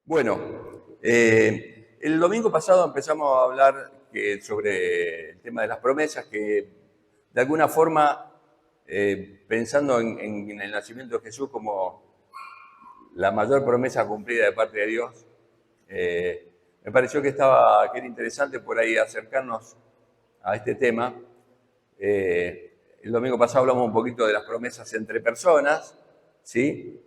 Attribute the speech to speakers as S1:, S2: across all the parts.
S1: Bueno, el domingo pasado empezamos a hablar sobre el tema de las promesas, que de alguna forma, pensando en el nacimiento de Jesús como la mayor promesa cumplida de parte de Dios, me pareció que era interesante por ahí acercarnos a este tema. El domingo pasado hablamos un poquito de las promesas entre personas, ¿sí?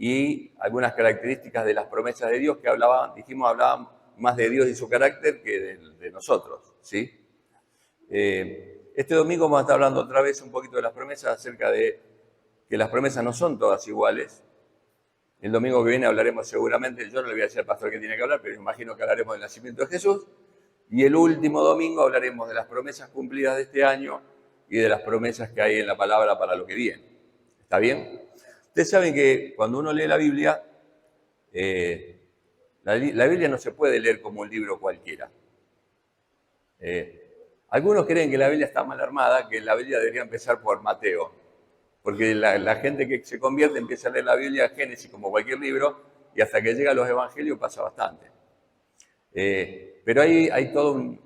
S1: Y algunas características de las promesas de Dios que hablaban más de Dios y su carácter que de nosotros, ¿sí? Este domingo vamos a estar hablando otra vez un poquito de las promesas, acerca de que las promesas no son todas iguales. El domingo que viene hablaremos seguramente, yo no le voy a decir al pastor que tiene que hablar, pero imagino que hablaremos del nacimiento de Jesús. Y el último domingo hablaremos de las promesas cumplidas de este año y de las promesas que hay en la palabra para lo que viene. ¿Está bien? Ustedes saben que cuando uno lee la Biblia, la Biblia no se puede leer como un libro cualquiera. Algunos creen que la Biblia está mal armada, que la Biblia debería empezar por Mateo, porque la gente que se convierte empieza a leer la Biblia, Génesis, como cualquier libro, y hasta que llega a los evangelios pasa bastante. Pero hay toda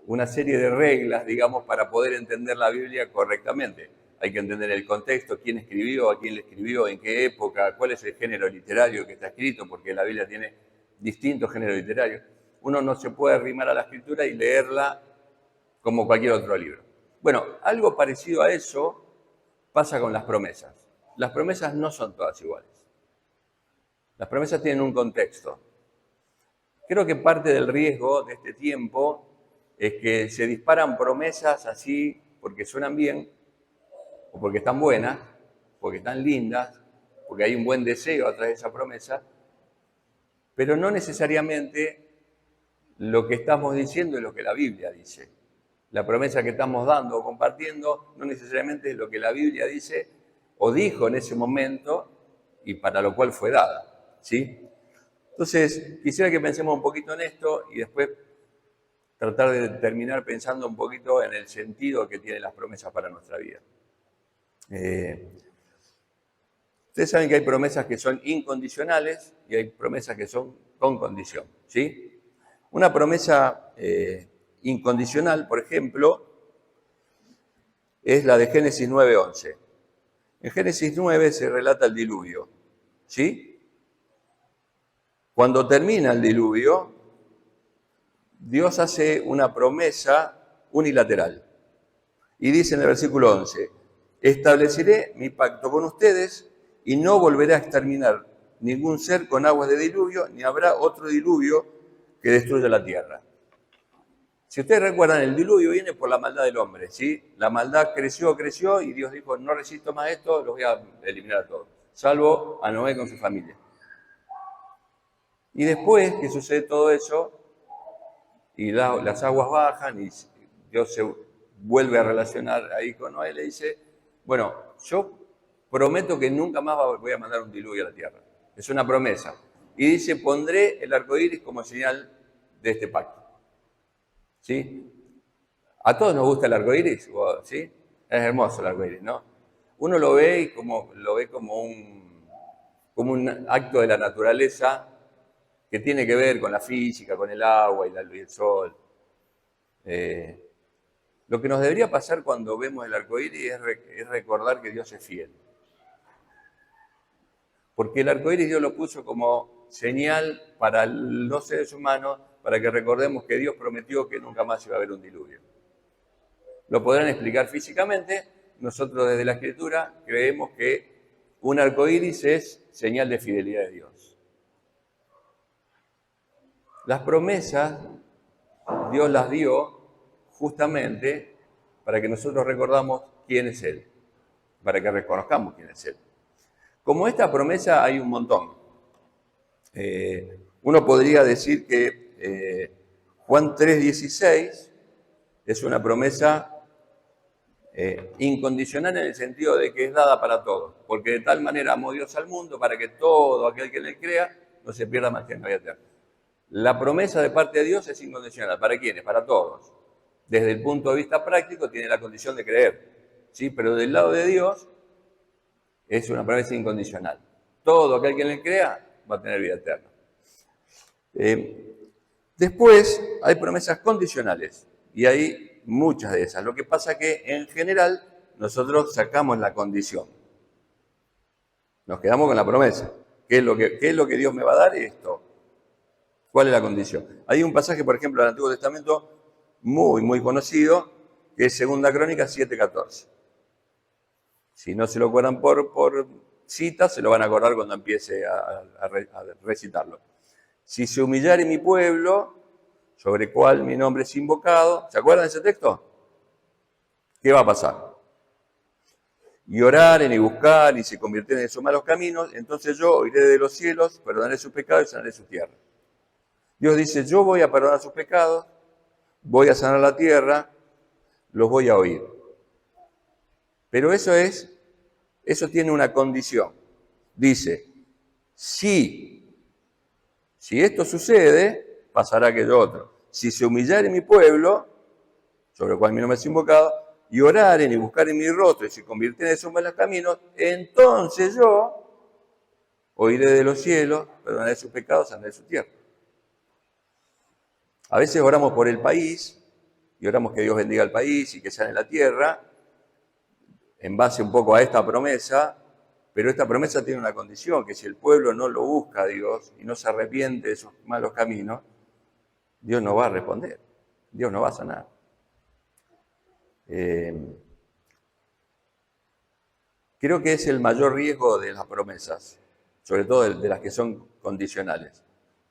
S1: una serie de reglas, digamos, para poder entender la Biblia correctamente. Hay que entender el contexto, quién escribió, a quién le escribió, en qué época, cuál es el género literario que está escrito, porque la Biblia tiene distintos géneros literarios. Uno no se puede arrimar a la escritura y leerla como cualquier otro libro. Bueno, algo parecido a eso pasa con las promesas. Las promesas no son todas iguales. Las promesas tienen un contexto. Creo que parte del riesgo de este tiempo es que se disparan promesas así porque suenan bien, o porque están buenas, porque están lindas, porque hay un buen deseo atrás de esa promesa, pero no necesariamente lo que estamos diciendo es lo que la Biblia dice. La promesa que estamos dando o compartiendo no necesariamente es lo que la Biblia dice o dijo en ese momento y para lo cual fue dada, ¿sí? Entonces, quisiera que pensemos un poquito en esto y después tratar de terminar pensando un poquito en el sentido que tienen las promesas para nuestra vida. Ustedes saben que hay promesas que son incondicionales y hay promesas que son con condición, ¿sí? Una promesa incondicional, por ejemplo, es la de Génesis 9:11. En Génesis 9 se relata el diluvio, ¿sí? Cuando termina el diluvio, Dios hace una promesa unilateral. Y dice en el versículo 11, estableceré mi pacto con ustedes y no volveré a exterminar ningún ser con aguas de diluvio, ni habrá otro diluvio que destruya la tierra. Si ustedes recuerdan, el diluvio viene por la maldad del hombre, ¿sí? La maldad creció y Dios dijo, no resisto más esto, los voy a eliminar a todos, salvo a Noé con su familia. Y después que sucede todo eso, y las aguas bajan y Dios se vuelve a relacionar ahí con Noé, le dice, bueno, yo prometo que nunca más voy a mandar un diluvio a la tierra. Es una promesa. Y dice, pondré el arco iris como señal de este pacto. ¿Sí? A todos nos gusta el arco iris, ¿sí? Es hermoso el arco iris, ¿no? Uno lo ve y lo ve como un acto de la naturaleza que tiene que ver con la física, con el agua y el sol. Lo que nos debería pasar cuando vemos el arco iris es recordar que Dios es fiel. Porque el arco iris Dios lo puso como señal para los seres humanos, para que recordemos que Dios prometió que nunca más iba a haber un diluvio. Lo podrán explicar físicamente, nosotros desde la Escritura creemos que un arco iris es señal de fidelidad de Dios. Las promesas Dios las dio justamente para que nosotros recordamos quién es Él, para que reconozcamos quién es Él. Como esta promesa hay un montón. Uno podría decir que Juan 3:16 es una promesa incondicional en el sentido de que es dada para todos, porque de tal manera amó Dios al mundo para que todo aquel que le crea no se pierda más que en la vida eterna. La promesa de parte de Dios es incondicional. ¿Para quiénes? Para todos. Desde el punto de vista práctico tiene la condición de creer, ¿sí? Pero del lado de Dios es una promesa incondicional. todo aquel que en él crea va a tener vida eterna. Después hay promesas condicionales y hay muchas de esas. Lo que pasa es que en general nosotros sacamos la condición. Nos quedamos con la promesa. ¿Qué es lo que Dios me va a dar? Esto. ¿Cuál es la condición? Hay un pasaje, por ejemplo, del Antiguo Testamento muy, muy conocido, que es 2 Crónicas 7:14. Si no se lo acuerdan por cita, se lo van a acordar cuando empiece a recitarlo. Si se humillare mi pueblo, sobre el cual mi nombre es invocado, ¿se acuerdan de ese texto? ¿Qué va a pasar? Y oraren y buscar y se convirtieren en sus malos caminos, entonces yo oiré de los cielos, perdonaré sus pecados y sanaré su tierra. Dios dice, yo voy a perdonar sus pecados, voy a sanar la tierra, los voy a oír. Pero eso tiene una condición. Dice, si esto sucede, pasará aquello otro. Si se humillare mi pueblo, sobre el cual mi nombre es invocado, y oraren y buscaren mi rostro y se convirtieren en sus malos caminos, entonces yo oiré de los cielos, perdonaré sus pecados, sanaré su tierra. A veces oramos por el país y oramos que Dios bendiga el país y que sane la tierra, en base un poco a esta promesa, pero esta promesa tiene una condición, que si el pueblo no lo busca a Dios y no se arrepiente de sus malos caminos, Dios no va a responder, Dios no va a sanar. Creo que es el mayor riesgo de las promesas, sobre todo de las que son condicionales,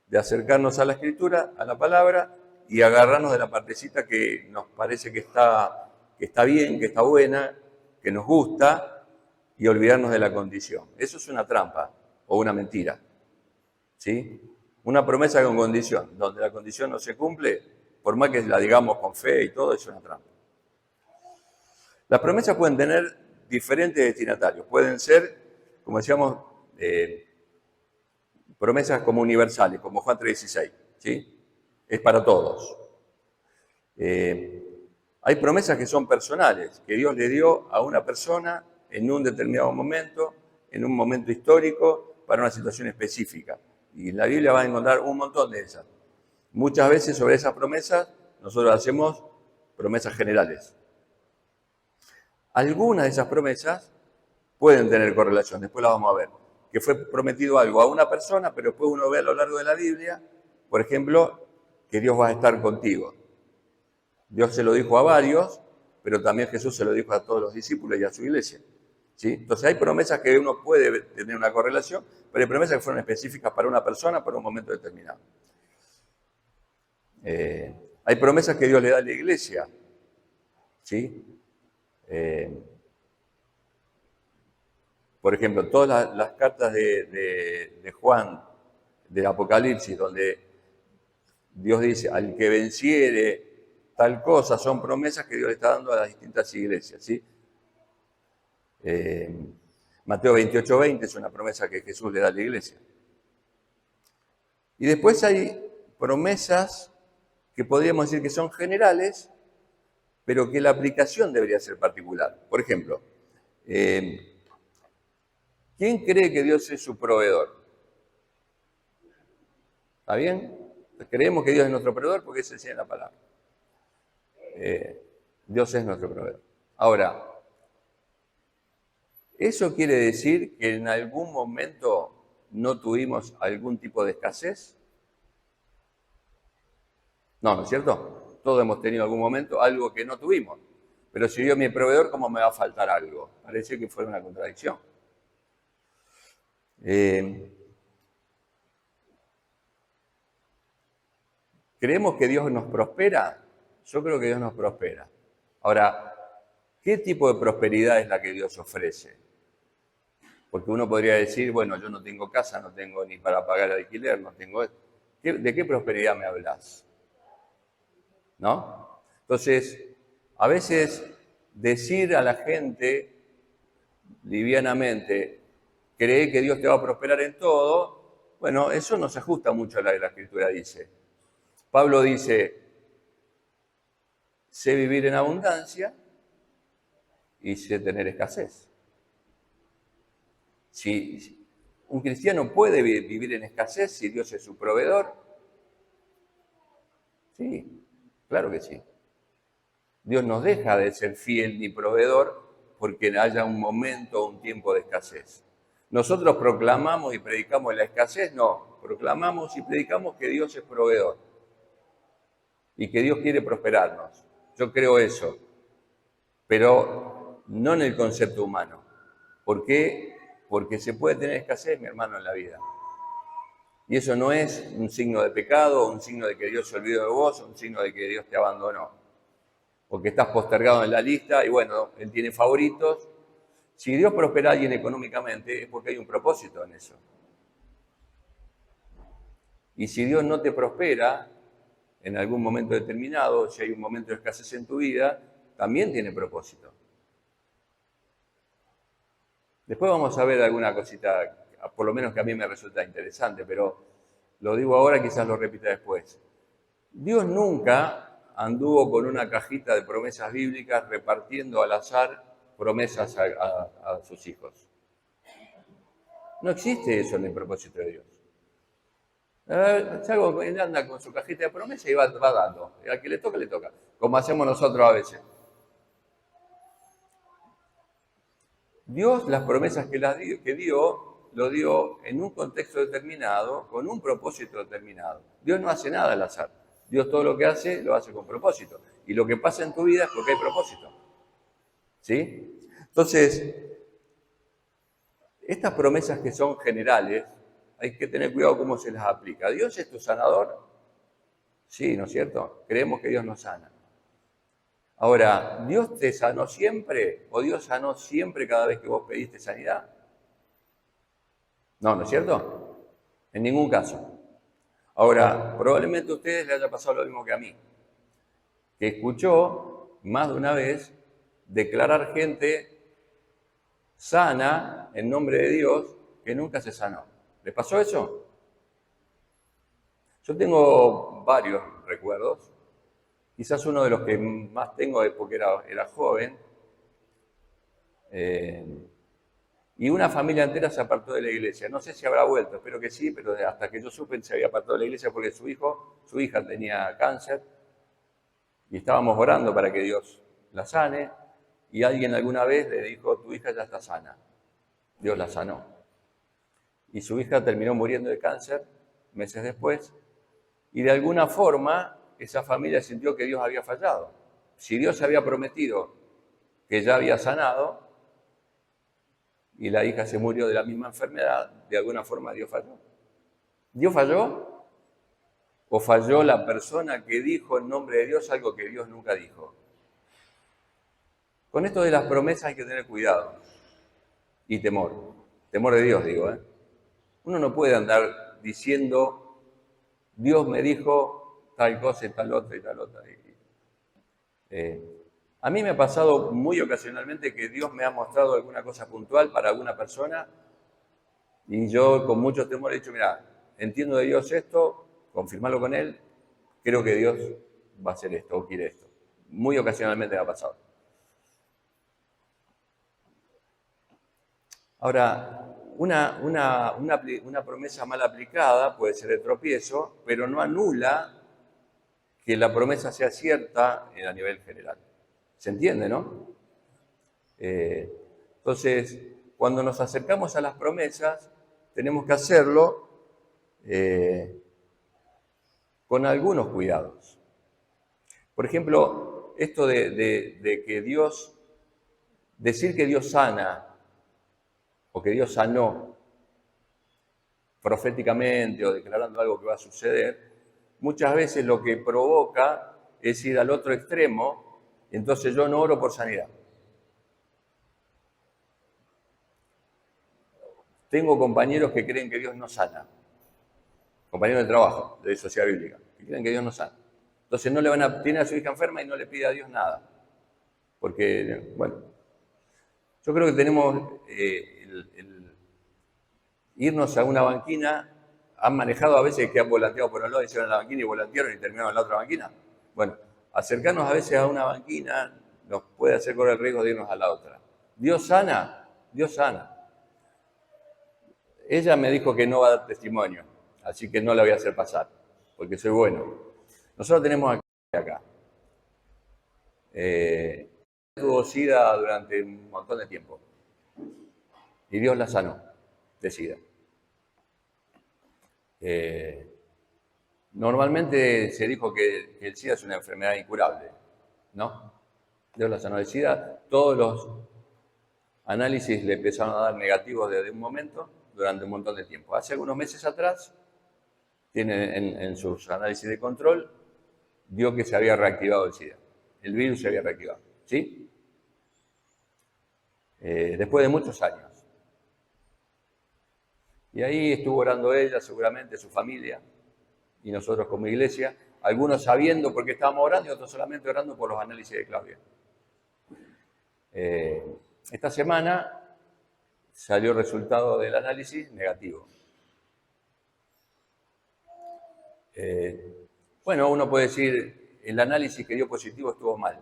S1: de acercarnos a la Escritura, a la palabra, y agarrarnos de la partecita que nos parece que está bien, que está buena, que nos gusta, y olvidarnos de la condición. Eso es una trampa o una mentira. ¿Sí? Una promesa con condición, donde la condición no se cumple, por más que la digamos con fe y todo, es una trampa. Las promesas pueden tener diferentes destinatarios. Pueden ser, como decíamos, promesas como universales, como Juan 3:16, ¿sí? Es para todos. Hay promesas que son personales, que Dios le dio a una persona en un determinado momento, en un momento histórico, para una situación específica. Y en la Biblia va a encontrar un montón de esas. Muchas veces sobre esas promesas nosotros hacemos promesas generales. Algunas de esas promesas pueden tener correlación, después las vamos a ver. Que fue prometido algo a una persona, pero después uno ve a lo largo de la Biblia, por ejemplo, que Dios va a estar contigo. Dios se lo dijo a varios, pero también Jesús se lo dijo a todos los discípulos y a su iglesia. ¿Sí? Entonces hay promesas que uno puede tener una correlación, pero hay promesas que fueron específicas para una persona, para un momento determinado. Hay promesas que Dios le da a la iglesia. ¿Sí? Por ejemplo, todas las cartas de Juan, del Apocalipsis, donde Dios dice, al que venciere tal cosa, son promesas que Dios le está dando a las distintas iglesias. ¿Sí? Mateo 28:20 es una promesa que Jesús le da a la iglesia. Y después hay promesas que podríamos decir que son generales, pero que la aplicación debería ser particular. Por ejemplo, ¿quién cree que Dios es su proveedor? ¿Está bien? Creemos que Dios es nuestro proveedor porque se enseña en la palabra. Dios es nuestro proveedor. Ahora, ¿eso quiere decir que en algún momento no tuvimos algún tipo de escasez? No, ¿no es cierto? Todos hemos tenido algún momento algo que no tuvimos. Pero si Dios es mi proveedor, ¿cómo me va a faltar algo? Parece que fue una contradicción. ¿Creemos que Dios nos prospera? Yo creo que Dios nos prospera. Ahora, ¿qué tipo de prosperidad es la que Dios ofrece? Porque uno podría decir, bueno, yo no tengo casa, no tengo ni para pagar el alquiler, no tengo esto. ¿De qué prosperidad me hablas? ¿No? Entonces, a veces decir a la gente livianamente, cree que Dios te va a prosperar en todo, bueno, eso no se ajusta mucho a lo que la Escritura dice. Pablo dice, sé vivir en abundancia y sé tener escasez. Sí, ¿Un cristiano puede vivir en escasez si Dios es su proveedor? Sí, claro que sí. Dios no deja de ser fiel ni proveedor porque haya un momento o un tiempo de escasez. Nosotros proclamamos y predicamos la escasez, no, proclamamos y predicamos que Dios es proveedor y que Dios quiere prosperarnos. Yo creo eso, pero no en el concepto humano. ¿Por qué? Porque se puede tener escasez, mi hermano, en la vida. Y eso no es un signo de pecado, un signo de que Dios se olvidó de vos, un signo de que Dios te abandonó. Porque estás postergado en la lista y bueno, Él tiene favoritos. Si Dios prospera a alguien económicamente es porque hay un propósito en eso. Y si Dios no te prospera en algún momento determinado, si hay un momento de escasez en tu vida, también tiene propósito. Después vamos a ver alguna cosita, por lo menos que a mí me resulta interesante, pero lo digo ahora, quizás lo repita después. Dios nunca anduvo con una cajita de promesas bíblicas repartiendo al azar promesas a sus hijos. No existe eso en el propósito de Dios. Él anda con su cajita de promesas y va dando. Al que le toca, le toca. Como hacemos nosotros a veces. Dios, las promesas que dio, lo dio en un contexto determinado, con un propósito determinado. Dios no hace nada al azar. Dios todo lo que hace, lo hace con propósito. Y lo que pasa en tu vida es porque hay propósito. ¿Sí? Entonces, estas promesas que son generales, hay que tener cuidado cómo se las aplica. ¿Dios es tu sanador? Sí, ¿no es cierto? Creemos que Dios nos sana. Ahora, ¿Dios te sanó siempre o Dios sanó siempre cada vez que vos pediste sanidad? No, ¿no es cierto? En ningún caso. Ahora, probablemente a ustedes les haya pasado lo mismo que a mí, que escuchó más de una vez declarar gente sana en nombre de Dios que nunca se sanó. ¿Les pasó eso? Yo tengo varios recuerdos. Quizás uno de los que más tengo es porque era joven. Y una familia entera se apartó de la iglesia. No sé si habrá vuelto, espero que sí, pero hasta que yo supe se había apartado de la iglesia porque su hija tenía cáncer y estábamos orando para que Dios la sane y alguien alguna vez le dijo, tu hija ya está sana. Dios la sanó. Y su hija terminó muriendo de cáncer meses después y de alguna forma esa familia sintió que Dios había fallado. Si Dios había prometido que ya había sanado, y la hija se murió de la misma enfermedad, de alguna forma Dios falló. ¿Dios falló? ¿O falló la persona que dijo en nombre de Dios algo que Dios nunca dijo? Con esto de las promesas hay que tener cuidado y temor. Temor de Dios, digo. Uno no puede andar diciendo, Dios me dijo tal cosa y tal otra y tal otra. A mí me ha pasado muy ocasionalmente que Dios me ha mostrado alguna cosa puntual para alguna persona y yo con mucho temor he dicho, mira, entiendo de Dios esto, confirmarlo con Él, creo que Dios va a hacer esto o quiere esto. Muy ocasionalmente me ha pasado. Ahora, una promesa mal aplicada puede ser de tropiezo, pero no anula que la promesa sea cierta a nivel general. ¿Se entiende, no? Entonces, cuando nos acercamos a las promesas, tenemos que hacerlo con algunos cuidados. Por ejemplo, esto de que Dios, decir que Dios sana o que Dios sanó proféticamente o declarando algo que va a suceder, muchas veces lo que provoca es ir al otro extremo. Entonces yo no oro por sanidad. Tengo compañeros que creen que Dios no sana. Compañeros de trabajo, de sociedad bíblica, que creen que Dios no sana. Entonces no le tiene a su hija enferma y no le pide a Dios nada. Porque, bueno, yo creo que tenemos irnos a una banquina. Han manejado a veces que han volanteado por un lado y se van a la banquina y volantearon y terminaron en la otra banquina. Bueno, acercarnos a veces a una banquina nos puede hacer correr el riesgo de irnos a la otra. ¿Dios sana? Dios sana. Ella me dijo que no va a dar testimonio, así que no la voy a hacer pasar, porque soy bueno. Nosotros tenemos acá. Tuvo SIDA durante un montón de tiempo. Y Dios la sanó de SIDA. Normalmente se dijo que el SIDA es una enfermedad incurable, ¿no? Dios la sanó de SIDA. Todos los análisis le empezaron a dar negativos desde un momento durante un montón de tiempo. Hace algunos meses atrás, en sus análisis de control, vio que se había reactivado el SIDA. El virus se había reactivado, ¿sí? Después de muchos años. Y ahí estuvo orando ella, seguramente su familia, y nosotros como iglesia, algunos sabiendo por qué estábamos orando y otros solamente orando por los análisis de Claudia. Esta semana salió el resultado del análisis negativo. Bueno, uno puede decir, el análisis que dio positivo estuvo mal,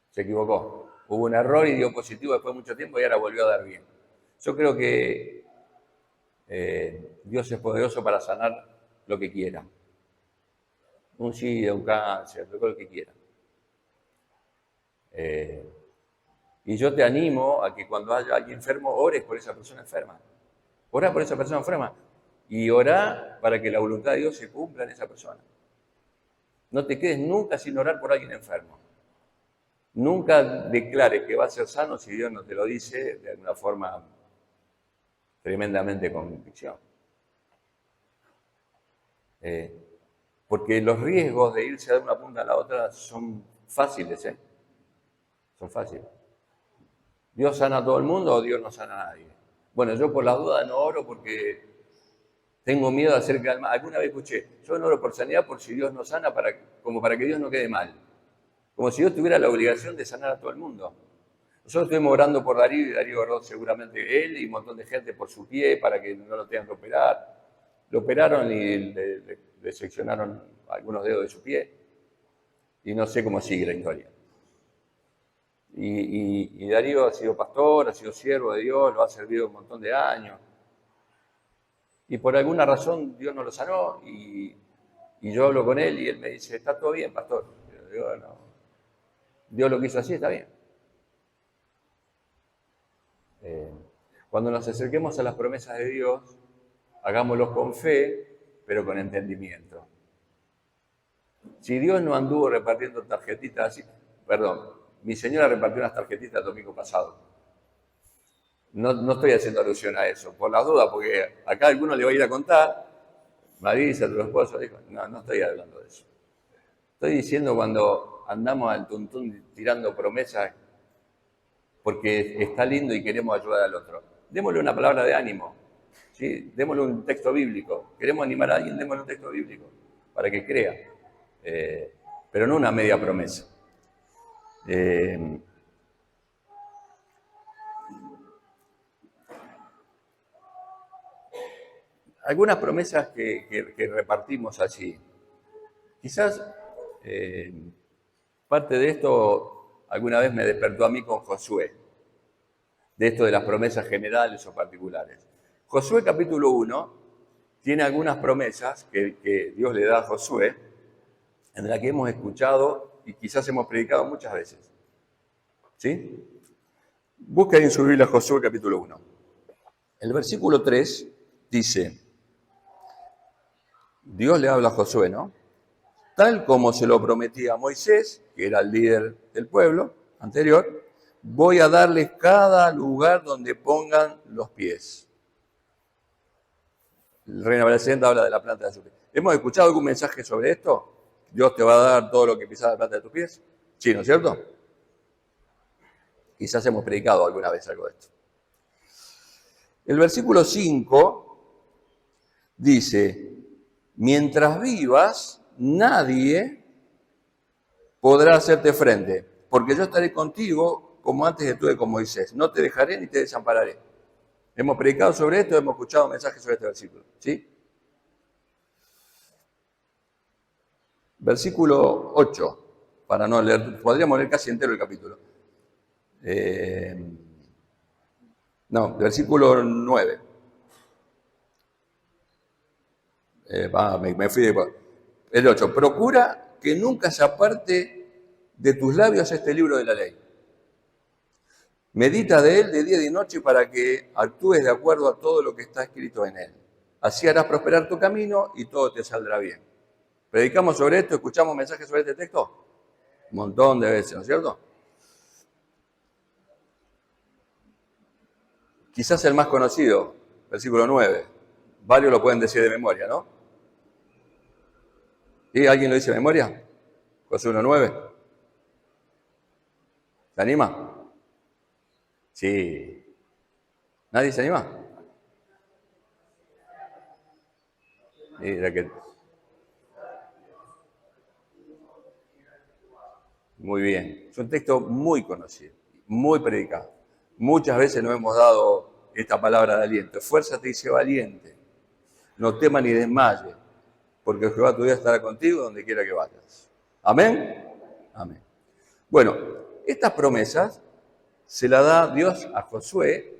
S1: se equivocó. Hubo un error y dio positivo después de mucho tiempo y ahora volvió a dar bien. Yo creo que Dios es poderoso para sanar lo que quiera. Un SIDA, un cáncer, lo que quiera. Y yo te animo a que cuando haya alguien enfermo, ores por esa persona enferma. Ora por esa persona enferma. Y ora para que la voluntad de Dios se cumpla en esa persona. No te quedes nunca sin orar por alguien enfermo. Nunca declares que va a ser sano si Dios no te lo dice de alguna forma tremendamente con convicción. Porque los riesgos de irse de una punta a la otra son fáciles, ¿eh? Son fáciles. ¿Dios sana a todo el mundo o Dios no sana a nadie? Bueno, yo por la duda no oro porque tengo miedo de hacer que alma. Alguna vez escuché, yo no oro por sanidad por si Dios no sana, como para que Dios no quede mal. Como si Dios tuviera la obligación de sanar a todo el mundo. Nosotros estuvimos orando por Darío, y Darío oró seguramente él y un montón de gente por su pie para que no lo tengan que operar. Lo operaron y le seccionaron algunos dedos de su pie. Y no sé cómo sigue la historia. Y Darío ha sido pastor, ha sido siervo de Dios, lo ha servido un montón de años. Y por alguna razón Dios no lo sanó y yo hablo con él y él me dice, está todo bien, pastor. Yo digo, no. Dios lo quiso así, está bien. Cuando nos acerquemos a las promesas de Dios, hagámoslos con fe, pero con entendimiento. Si Dios no anduvo repartiendo tarjetitas así, mi señora repartió unas tarjetitas el domingo pasado. No estoy haciendo alusión a eso, por las dudas, porque acá alguno le va a ir a contar, Marisa, tu esposo, dijo, no estoy hablando de eso. Estoy diciendo cuando andamos al tuntún tirando promesas porque está lindo y queremos ayudar al otro. Démosle una palabra de ánimo, ¿sí? Démosle un texto bíblico. Queremos animar a alguien, démosle un texto bíblico para que crea, pero no una media promesa. Algunas promesas que repartimos allí. Quizás parte de esto alguna vez me despertó a mí con Josué, de esto de las promesas generales o particulares. Josué capítulo 1 tiene algunas promesas que Dios le da a Josué, en las que hemos escuchado y quizás hemos predicado muchas veces. ¿Sí? Busquen en su Biblia Josué capítulo 1. El versículo 3 dice, Dios le habla a Josué, ¿no? Tal como se lo prometía a Moisés, que era el líder del pueblo anterior, voy a darles cada lugar donde pongan los pies. El Reina Valera habla de la planta de sus pies. ¿Hemos escuchado algún mensaje sobre esto? ¿Dios te va a dar todo lo que pisas la planta de tus pies? Sí, ¿no es cierto? Quizás hemos predicado alguna vez algo de esto. El versículo 5 dice, mientras vivas, nadie podrá hacerte frente, porque yo estaré contigo como antes estuve con Moisés. No te dejaré ni te desampararé. Hemos predicado sobre esto, hemos escuchado mensajes sobre este versículo. ¿Sí? Versículo 8, para no leer, podríamos leer casi entero el capítulo. Versículo 9. Me fui de... El 8. Procura que nunca se aparte de tus labios este libro de la ley. Medita de él de día y de noche para que actúes de acuerdo a todo lo que está escrito en él. Así harás prosperar tu camino y todo te saldrá bien. ¿Predicamos sobre esto? ¿Escuchamos mensajes sobre este texto? Un montón de veces, ¿no es cierto? Quizás el más conocido, versículo 9. Varios lo pueden decir de memoria, ¿no? ¿Y alguien lo dice de memoria? Josué 1:9. ¿Se anima? Sí. ¿Nadie se anima? Mira que... Muy bien. Es un texto muy conocido, muy predicado. Muchas veces nos hemos dado esta palabra de aliento. Esfuérzate y sé valiente. No temas ni desmayes, porque Jehová tu Dios estará contigo donde quiera que vayas. ¿Amén? Amén. Bueno, estas promesas se las da Dios a Josué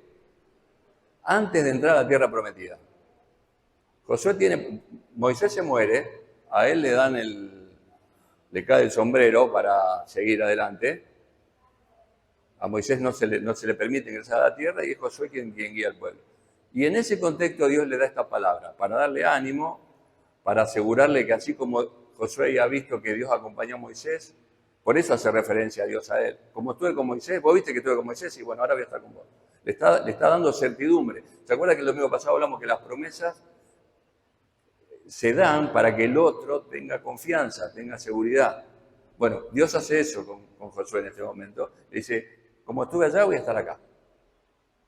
S1: antes de entrar a la tierra prometida. Moisés se muere, a él le cae el sombrero para seguir adelante. A Moisés no se le permite ingresar a la tierra y es Josué quien guía al pueblo. Y en ese contexto Dios le da esta palabra para darle ánimo, para asegurarle que así como Josué ya ha visto que Dios acompañó a Moisés, por eso hace referencia a Dios a él. Como estuve con Moisés, vos viste que estuve con Moisés y bueno, ahora voy a estar con vos. Le está dando certidumbre. ¿Se acuerdan que el domingo pasado hablamos que las promesas se dan para que el otro tenga confianza, tenga seguridad? Bueno, Dios hace eso con Josué en este momento. Le dice, como estuve allá, voy a estar acá.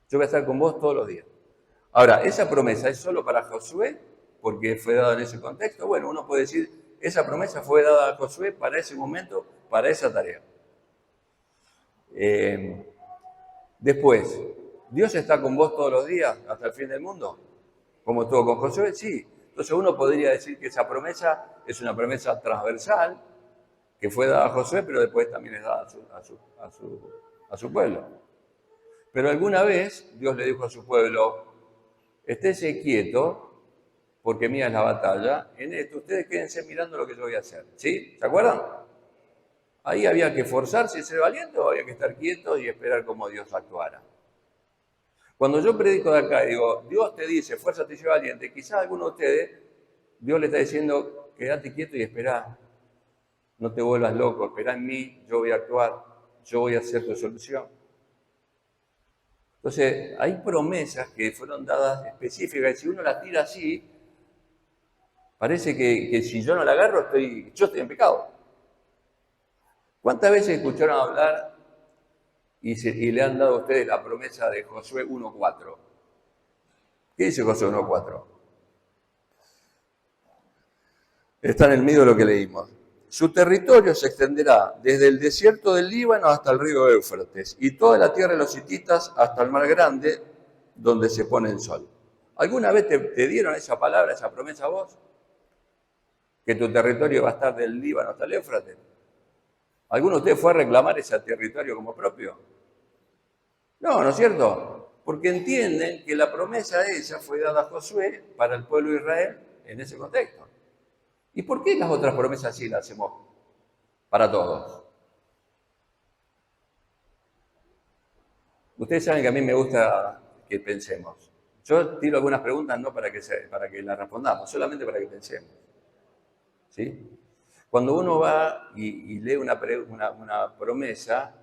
S1: Yo voy a estar con vos todos los días. Ahora, ¿esa promesa es solo para Josué porque fue dada en ese contexto? Bueno, uno puede decir, esa promesa fue dada a Josué para ese momento, para esa tarea. Después, ¿Dios está con vos todos los días hasta el fin del mundo? ¿Como estuvo con Josué? Sí. Entonces uno podría decir que esa promesa es una promesa transversal que fue dada a Josué, pero después también es dada a su pueblo. Pero alguna vez Dios le dijo a su pueblo, estése quieto, porque mía es la batalla, en esto ustedes quédense mirando lo que yo voy a hacer. ¿Sí? ¿Se acuerdan? Ahí había que esforzarse y ser valiente o había que estar quieto y esperar cómo Dios actuara. Cuando yo predico de acá y digo, Dios te dice, esfuérzate y sé valiente, quizás alguno de ustedes, Dios le está diciendo, quédate quieto y espera. No te vuelvas loco, espera en mí, yo voy a actuar, yo voy a hacer tu solución. Entonces, hay promesas que fueron dadas específicas y si uno las tira así, parece que si yo no la agarro, yo estoy en pecado. ¿Cuántas veces escucharon hablar y le han dado a ustedes la promesa de Josué 1:4? ¿Qué dice Josué 1:4? Está en el medio de lo que leímos. Su territorio se extenderá desde el desierto del Líbano hasta el río Éufrates y toda la tierra de los hititas hasta el mar grande donde se pone el sol. ¿Alguna vez te dieron esa palabra, esa promesa a vos? ¿Que tu territorio va a estar del Líbano hasta el Éufrates? ¿Alguno de ustedes fue a reclamar ese territorio como propio? No, ¿no es cierto? Porque entienden que la promesa esa fue dada a Josué para el pueblo de Israel en ese contexto. ¿Y por qué las otras promesas sí las hacemos para todos? Ustedes saben que a mí me gusta que pensemos. Yo tiro algunas preguntas no para que las respondamos, solamente para que pensemos. ¿Sí? Cuando uno va y lee una promesa,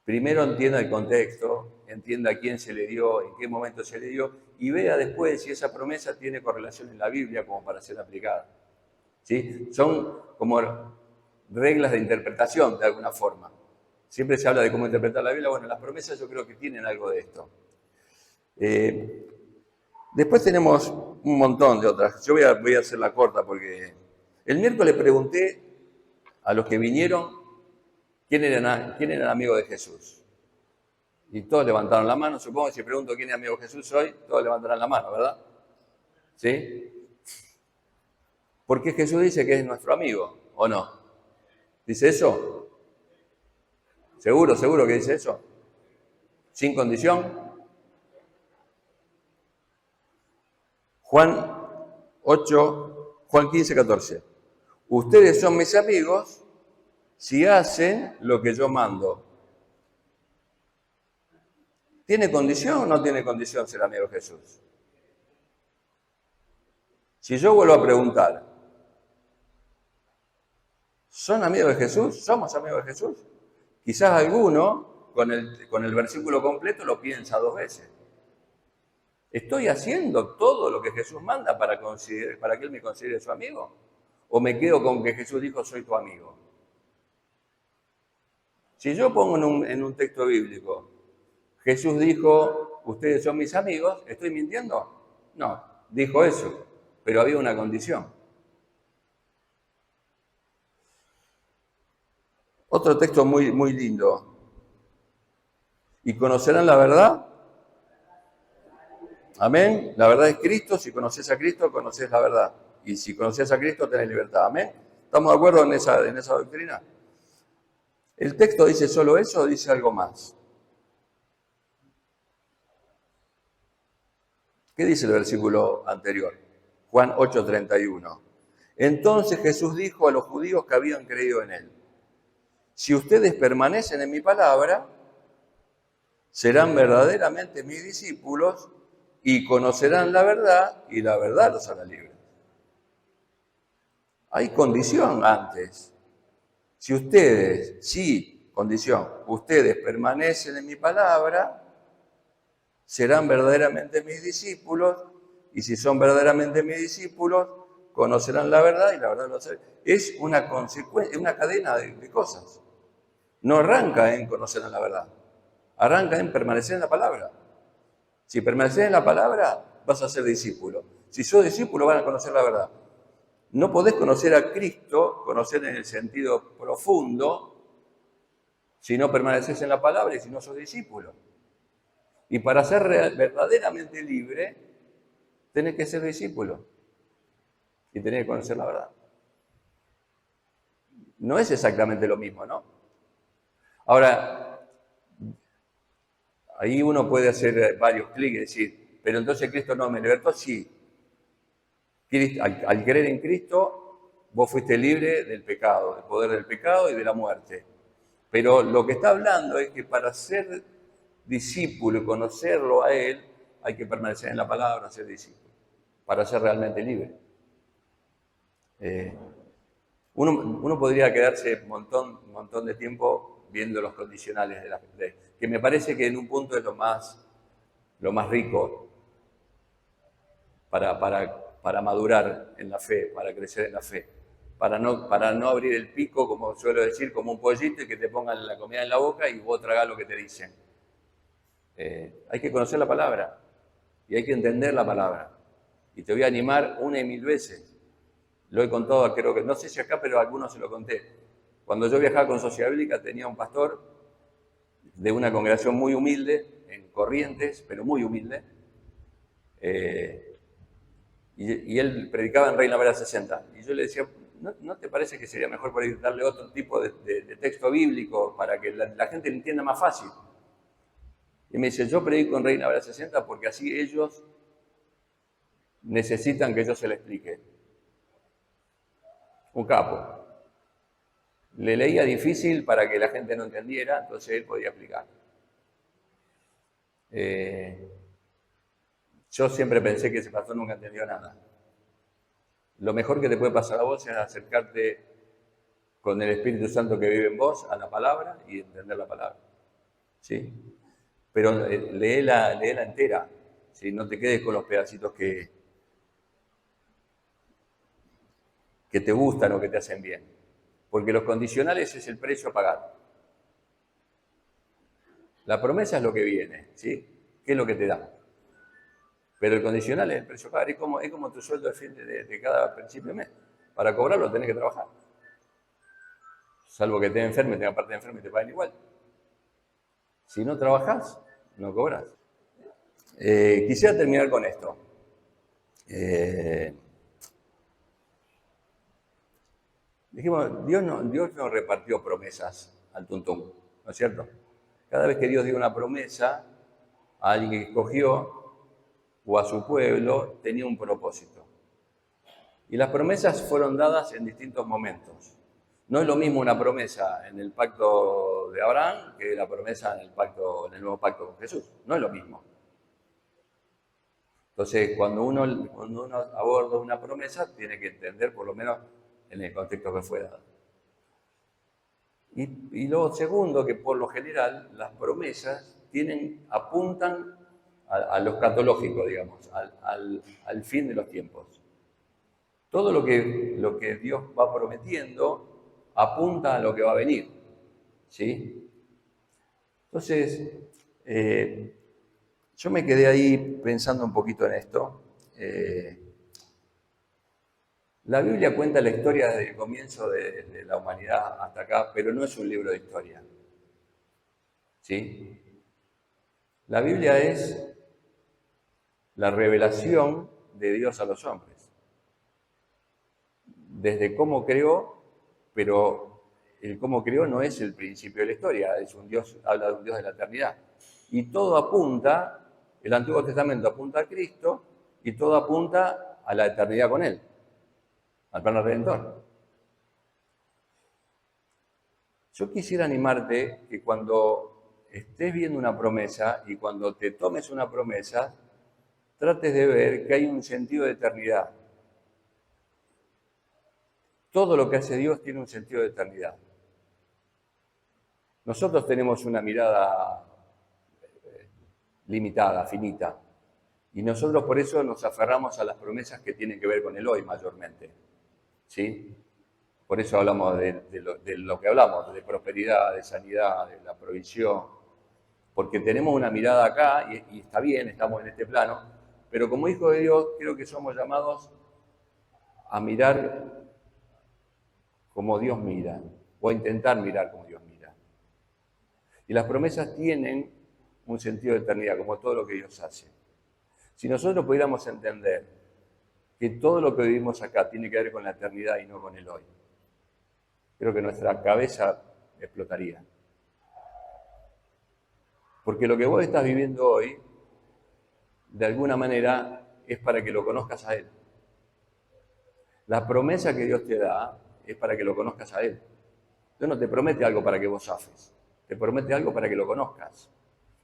S1: primero entienda el contexto, entienda a quién se le dio, en qué momento se le dio, y vea después si esa promesa tiene correlación en la Biblia como para ser aplicada. ¿Sí? Son como reglas de interpretación, de alguna forma. Siempre se habla de cómo interpretar la Biblia. Bueno, las promesas yo creo que tienen algo de esto. Después tenemos un montón de otras. Yo voy a hacerla corta porque el miércoles pregunté a los que vinieron quién eran amigos de Jesús. Y todos levantaron la mano. Supongo que si pregunto quién es amigo de Jesús hoy, todos levantarán la mano, ¿verdad? ¿Sí? Porque Jesús dice que es nuestro amigo, ¿o no? ¿Dice eso? ¿Seguro que dice eso? ¿Sin condición? Juan Juan 15, 14. Ustedes son mis amigos si hacen lo que yo mando. ¿Tiene condición o no tiene condición ser amigo de Jesús? Si yo vuelvo a preguntar, ¿son amigos de Jesús? ¿Somos amigos de Jesús? Quizás alguno, con el versículo completo, lo piensa 2 veces. ¿Estoy haciendo todo lo que Jesús manda para que Él me considere su amigo? ¿O me quedo con que Jesús dijo, soy tu amigo? Si yo pongo en un texto bíblico, Jesús dijo, ustedes son mis amigos, ¿estoy mintiendo? No, dijo eso, pero había una condición. Otro texto muy, muy lindo. ¿Y conocerán la verdad? Amén. La verdad es Cristo. Si conoces a Cristo, conoces la verdad. Y si conoces a Cristo, tenés libertad. Amén. ¿Estamos de acuerdo en esa doctrina? ¿El texto dice solo eso o dice algo más? ¿Qué dice el versículo anterior? Juan 8:31. Entonces Jesús dijo a los judíos que habían creído en Él: si ustedes permanecen en mi palabra, serán verdaderamente mis discípulos y conocerán la verdad, y la verdad los hará libres. Hay condición antes. Si ustedes, ustedes permanecen en mi palabra, serán verdaderamente mis discípulos, y si son verdaderamente mis discípulos, conocerán la verdad, y la verdad los hará libres. Es una consecuencia, una cadena de cosas. No arranca en conocer la verdad, arranca en permanecer en la palabra. Si permaneces en la palabra, vas a ser discípulo. Si sos discípulo, van a conocer la verdad. No podés conocer a Cristo, conocer en el sentido profundo, si no permaneces en la palabra y si no sos discípulo. Y para ser verdaderamente libre, tenés que ser discípulo y tenés que conocer la verdad. No es exactamente lo mismo, ¿no? Ahora, ahí uno puede hacer varios clics y decir, pero entonces Cristo no me libertó. Sí. Al creer en Cristo, vos fuiste libre del pecado, del poder del pecado y de la muerte. Pero lo que está hablando es que para ser discípulo y conocerlo a Él, hay que permanecer en la palabra, ser discípulo, para ser realmente libre. Uno podría quedarse un montón de tiempo viendo los condicionales de la fe, que me parece que en un punto es lo más rico para madurar en la fe, para crecer en la fe, para no abrir el pico, como suelo decir, como un pollito y que te pongan la comida en la boca y vos tragás lo que te dicen. Hay que conocer la palabra y hay que entender la palabra. Y te voy a animar 1 y 1000 veces. Lo he contado, creo que, no sé si acá, pero a algunos se lo conté. Cuando yo viajaba con Sociedad Bíblica tenía un pastor de una congregación muy humilde, en Corrientes, pero muy humilde, y él predicaba en Reina Valera 60. Y yo le decía, ¿no te parece que sería mejor por ahí darle otro tipo de texto bíblico para que la gente lo entienda más fácil? Y me dice, yo predico en Reina Valera 60 porque así ellos necesitan que yo se lo explique. Un capo. Le leía difícil para que la gente no entendiera, entonces él podía explicar. Yo siempre pensé que ese pastor nunca entendió nada. Lo mejor que te puede pasar a vos es acercarte con el Espíritu Santo que vive en vos a la palabra y entender la palabra. ¿Sí? Pero léela entera. ¿Sí? No te quedes con los pedacitos que te gustan o que te hacen bien. Porque los condicionales es el precio a pagar. La promesa es lo que viene, ¿sí? ¿Qué es lo que te da? Pero el condicional es el precio a pagar. Es como tu sueldo de cada principio de mes. Para cobrarlo tenés que trabajar. Salvo que te enfermes, tengas parte de enfermo y te paguen igual. Si no trabajás, no cobras. Quisiera terminar con esto. Dijimos, Dios no repartió promesas al tuntún, ¿no es cierto? Cada vez que Dios dio una promesa a alguien que escogió o a su pueblo, tenía un propósito. Y las promesas fueron dadas en distintos momentos. No es lo mismo una promesa en el pacto de Abraham que la promesa en el nuevo pacto con Jesús. No es lo mismo. Entonces, cuando uno aborda una promesa, tiene que entender por lo menos en el contexto que fue dado. Y lo segundo, que por lo general las promesas apuntan a lo escatológico, digamos, al fin de los tiempos. Todo lo que Dios va prometiendo apunta a lo que va a venir, ¿sí? Entonces, yo me quedé ahí pensando un poquito en esto. La Biblia cuenta la historia desde el comienzo de la humanidad hasta acá, pero no es un libro de historia, ¿sí? La Biblia es la revelación de Dios a los hombres. Desde cómo creó, pero el cómo creó no es el principio de la historia, es un Dios, habla de un Dios de la eternidad. Y todo apunta, el Antiguo Testamento apunta a Cristo y todo apunta a la eternidad con Él, al plan redentor. Yo quisiera animarte que cuando estés viendo una promesa y cuando te tomes una promesa, trates de ver que hay un sentido de eternidad. Todo lo que hace Dios tiene un sentido de eternidad. Nosotros tenemos una mirada limitada, finita, y nosotros por eso nos aferramos a las promesas que tienen que ver con el hoy mayormente, ¿sí? Por eso hablamos de lo que hablamos, de prosperidad, de sanidad, de la provisión, porque tenemos una mirada acá y está bien, estamos en este plano, pero como hijos de Dios creo que somos llamados a mirar como Dios mira, o a intentar mirar como Dios mira. Y las promesas tienen un sentido de eternidad, como todo lo que Dios hace. Si nosotros pudiéramos entender que todo lo que vivimos acá tiene que ver con la eternidad y no con el hoy, creo que nuestra cabeza explotaría. Porque lo que vos estás viviendo hoy, de alguna manera, es para que lo conozcas a Él. La promesa que Dios te da es para que lo conozcas a Él. Dios no te promete algo para que vos zafes, te promete algo para que lo conozcas.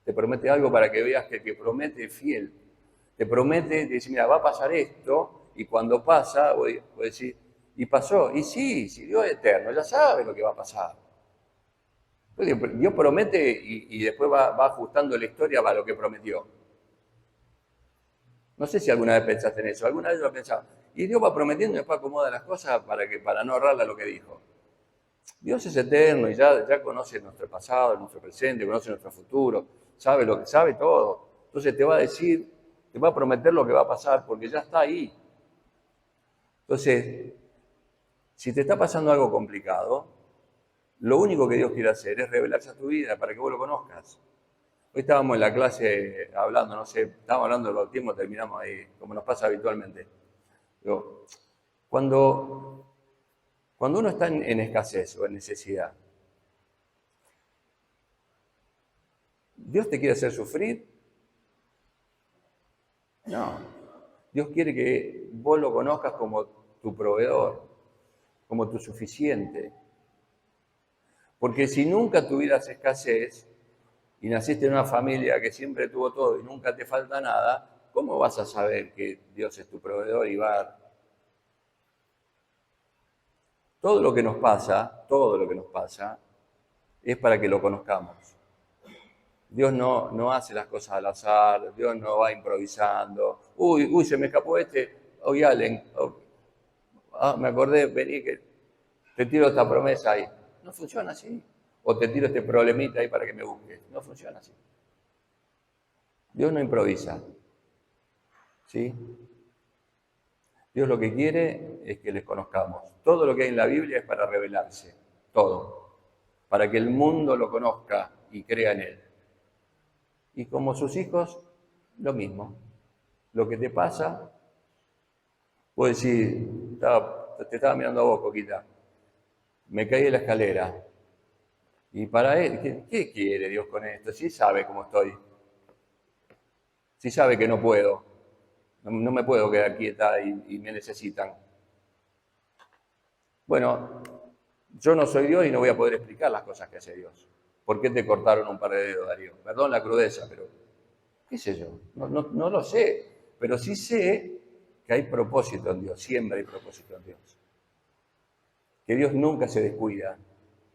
S1: Te promete algo para que veas que el que promete es fiel. Te promete, te dice, mira, va a pasar esto, y cuando pasa, vos decís, y pasó. Y sí, si Dios es eterno, ya sabe lo que va a pasar. Dios promete y después va ajustando la historia a lo que prometió. No sé si alguna vez pensaste en eso, alguna vez lo pensaba. Y Dios va prometiendo y después acomoda las cosas para no ahorrarle a lo que dijo. Dios es eterno y ya conoce nuestro pasado, nuestro presente, conoce nuestro futuro, sabe lo que sabe todo. Entonces te va a decir, te va a prometer lo que va a pasar porque ya está ahí. Entonces, si te está pasando algo complicado, lo único que Dios quiere hacer es revelarse a tu vida para que vos lo conozcas. Hoy estábamos en la clase hablando, no sé, estábamos hablando del bautismo, terminamos ahí, como nos pasa habitualmente. Pero cuando uno está en escasez o en necesidad, ¿Dios te quiere hacer sufrir? No. Dios quiere que vos lo conozcas como tu proveedor, como tu suficiente. Porque si nunca tuvieras escasez y naciste en una familia que siempre tuvo todo y nunca te falta nada, ¿cómo vas a saber que Dios es tu proveedor y va? Todo lo que nos pasa, es para que lo conozcamos. Dios no hace las cosas al azar, Dios no va improvisando. Uy, se me escapó hoy Allen. Me acordé, vení que te tiro esta promesa ahí. No funciona así. O te tiro este problemita ahí para que me busques. No funciona así. Dios no improvisa. ¿Sí? Dios lo que quiere es que les conozcamos. Todo lo que hay en la Biblia es para revelarse. Todo. Para que el mundo lo conozca y crea en Él. Y como sus hijos, lo mismo. Lo que te pasa, puedes decir, te estaba mirando a vos, Coquita. Me caí de la escalera. Y para él, ¿qué quiere Dios con esto? Si sabe cómo estoy. Si sabe que no puedo. No me puedo quedar quieta y me necesitan. Bueno, yo no soy Dios y no voy a poder explicar las cosas que hace Dios. ¿Por qué te cortaron un par de dedos, Darío? Perdón la crudeza, pero qué sé yo, no lo sé. Pero sí sé que hay propósito en Dios, siempre hay propósito en Dios. Que Dios nunca se descuida,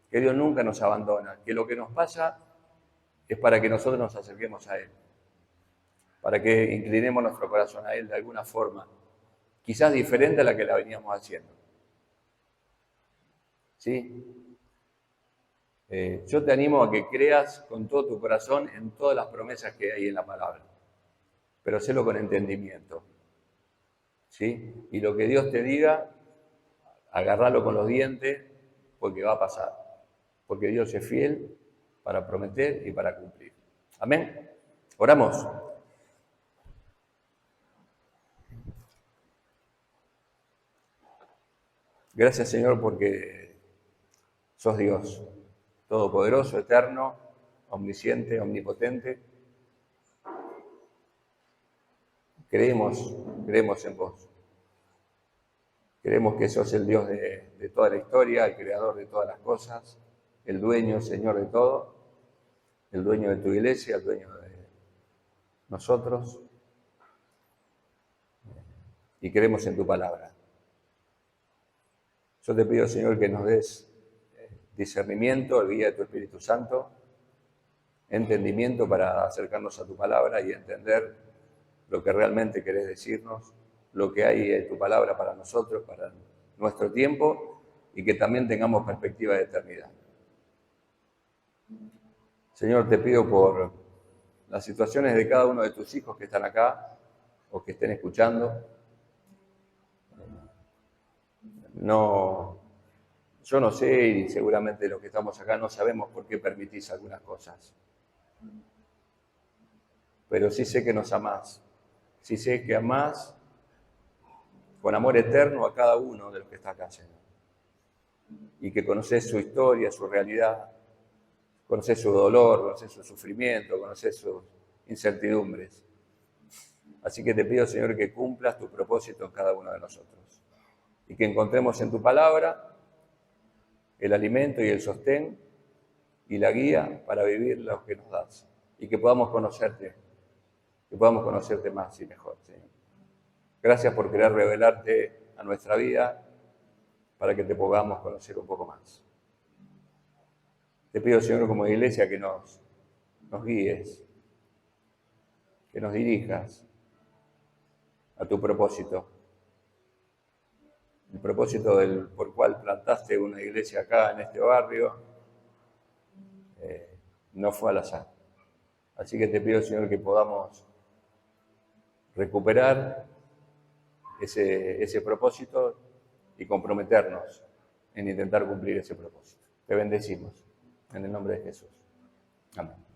S1: que Dios nunca nos abandona, que lo que nos pasa es para que nosotros nos acerquemos a Él, para que inclinemos nuestro corazón a Él de alguna forma, quizás diferente a la que la veníamos haciendo. ¿Sí? Yo te animo a que creas con todo tu corazón en todas las promesas que hay en la palabra, pero hacelo con entendimiento. ¿Sí? Y lo que Dios te diga, agárralo con los dientes, porque va a pasar. Porque Dios es fiel para prometer y para cumplir. Amén. Oramos. Gracias, Señor, porque sos Dios, todopoderoso, eterno, omnisciente, omnipotente. Creemos en vos. Creemos que sos el Dios de toda la historia, el creador de todas las cosas, el dueño, Señor de todo, el dueño de tu iglesia, el dueño de nosotros. Y creemos en tu palabra. Yo te pido, Señor, que nos des discernimiento, el guía de tu Espíritu Santo, entendimiento para acercarnos a tu palabra y entender lo que realmente querés decirnos, lo que hay en tu palabra para nosotros, para nuestro tiempo, y que también tengamos perspectiva de eternidad. Señor, te pido por las situaciones de cada uno de tus hijos que están acá o que estén escuchando. Yo no sé, y seguramente los que estamos acá no sabemos por qué permitís algunas cosas. Pero sí sé que nos amás. Sí sé que amás con amor eterno a cada uno de los que está acá, Señor. Y que conocés su historia, su realidad, conocés su dolor, conocés su sufrimiento, conocés sus incertidumbres. Así que te pido, Señor, que cumplas tu propósito en cada uno de nosotros. Y que encontremos en tu palabra el alimento y el sostén y la guía para vivir lo que nos das. Y que podamos conocerte más y mejor, Señor. Gracias por querer revelarte a nuestra vida para que te podamos conocer un poco más. Te pido, Señor, como iglesia, que nos guíes, que nos dirijas a tu propósito. El propósito por el cual plantaste una iglesia acá en este barrio no fue al azar. Así que te pido, Señor, que podamos recuperar ese propósito y comprometernos en intentar cumplir ese propósito. Te bendecimos en el nombre de Jesús. Amén.